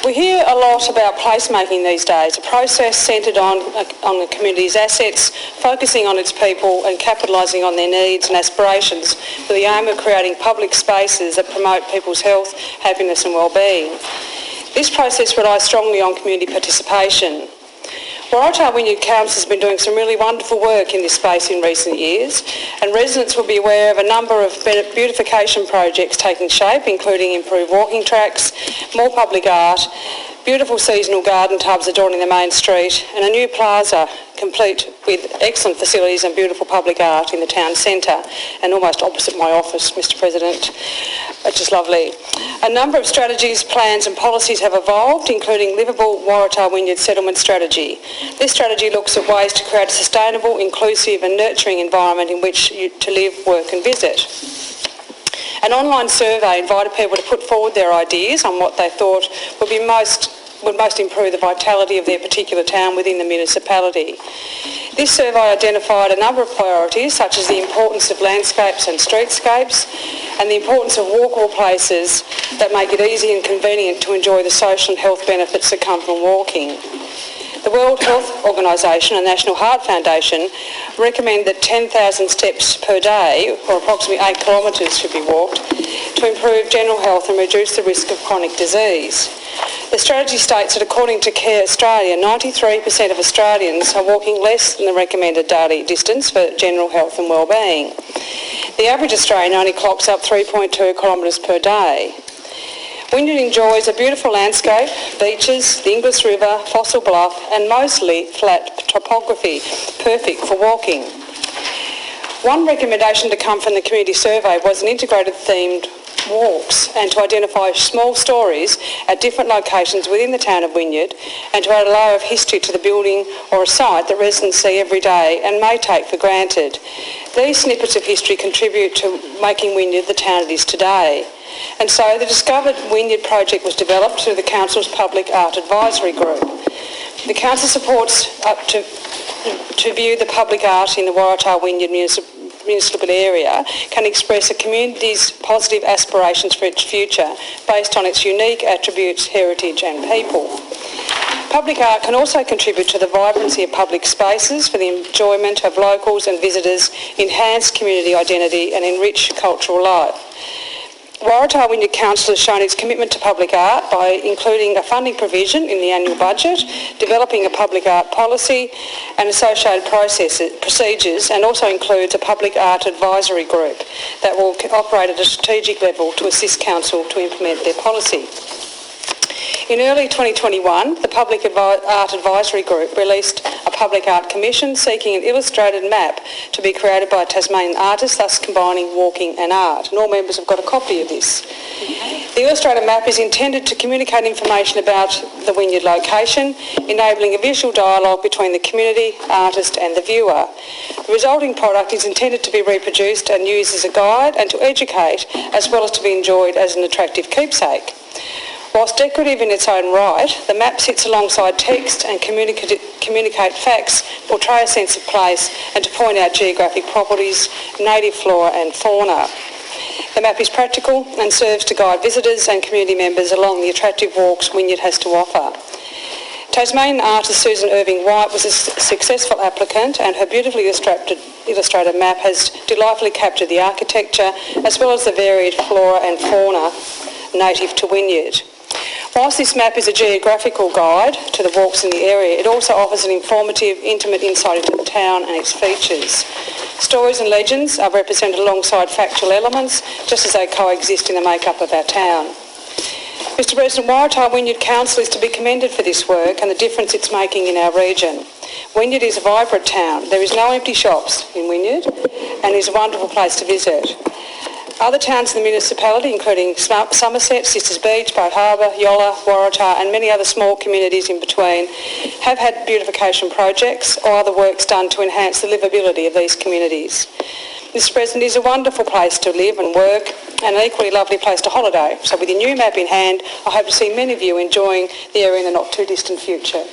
We hear a lot about placemaking these days, a process centred on the community's assets, focusing on its people and capitalising on their needs and aspirations with the aim of creating public spaces that promote people's health, happiness and well-being. This process relies strongly on community participation. Waratah-Wynyard Council has been doing some really wonderful work in this space in recent years, and residents will be aware of a number of beautification projects taking shape, including improved walking tracks, more public art, beautiful seasonal garden tubs adorning the main street, and a new plaza complete with excellent facilities and beautiful public art in the town centre and almost opposite my office, Mr President, which is lovely. A number of strategies, plans and policies have evolved, including Livable Waratah-Wynyard Settlement Strategy. This strategy looks at ways to create a sustainable, inclusive and nurturing environment in which to live, work and visit. An online survey invited people to put forward their ideas on what they thought would most improve the vitality of their particular town within the municipality. This survey identified a number of priorities, such as the importance of landscapes and streetscapes and the importance of walkable places that make it easy and convenient to enjoy the social and health benefits that come from walking. The World Health Organisation and National Heart Foundation recommend that 10,000 steps per day, or approximately 8 kilometres, should be walked to improve general health and reduce the risk of chronic disease. The strategy states that according to Care Australia, 93% of Australians are walking less than the recommended daily distance for general health and well-being. The average Australian only clocks up 3.2 kilometres per day. Wynyard enjoys a beautiful landscape, beaches, the Inglis River, Fossil Bluff and mostly flat topography, perfect for walking. One recommendation to come from the community survey was an integrated themed walks and to identify small stories at different locations within the town of Wynyard and to add a layer of history to the building or a site that residents see every day and may take for granted. These snippets of history contribute to making Wynyard the town it is today. And so the Discovered Wynyard project was developed through the Council's Public Art Advisory Group. The Council supports up to view the public art in the Waratah-Wynyard municipal area can express a community's positive aspirations for its future based on its unique attributes, heritage and people. Public art can also contribute to the vibrancy of public spaces for the enjoyment of locals and visitors, enhance community identity and enrich cultural life. Waratah-Wynyard Council has shown its commitment to public art by including a funding provision in the annual budget, developing a public art policy and associated procedures, and also includes a public art advisory group that will operate at a strategic level to assist Council to implement their policy. In early 2021, the Public Art Advisory Group released a public art commission seeking an illustrated map to be created by a Tasmanian artist, thus combining walking and art. And all members have got a copy of this. The illustrated map is intended to communicate information about the Wynyard location, enabling a visual dialogue between the community, artist and the viewer. The resulting product is intended to be reproduced and used as a guide and to educate, as well as to be enjoyed as an attractive keepsake. Whilst decorative in its own right, the map sits alongside text and communicate facts, portray a sense of place and to point out geographic properties, native flora and fauna. The map is practical and serves to guide visitors and community members along the attractive walks Wynyard has to offer. Tasmanian artist Susan Irving White was a successful applicant and her beautifully illustrated map has delightfully captured the architecture as well as the varied flora and fauna native to Wynyard. Whilst this map is a geographical guide to the walks in the area, it also offers an informative, intimate insight into the town and its features. Stories and legends are represented alongside factual elements, just as they coexist in the makeup of our town. Mr President, Waratah-Wynyard Council is to be commended for this work and the difference it's making in our region. Wynyard is a vibrant town. There is no empty shops in Wynyard and is a wonderful place to visit. Other towns in the municipality, including Somerset, Sisters Beach, Boat Harbour, Yolla, Waratah and many other small communities in between, have had beautification projects or other works done to enhance the livability of these communities. Mr President, it is a wonderful place to live and work and an equally lovely place to holiday. So with your new map in hand, I hope to see many of you enjoying the area in the not too distant future.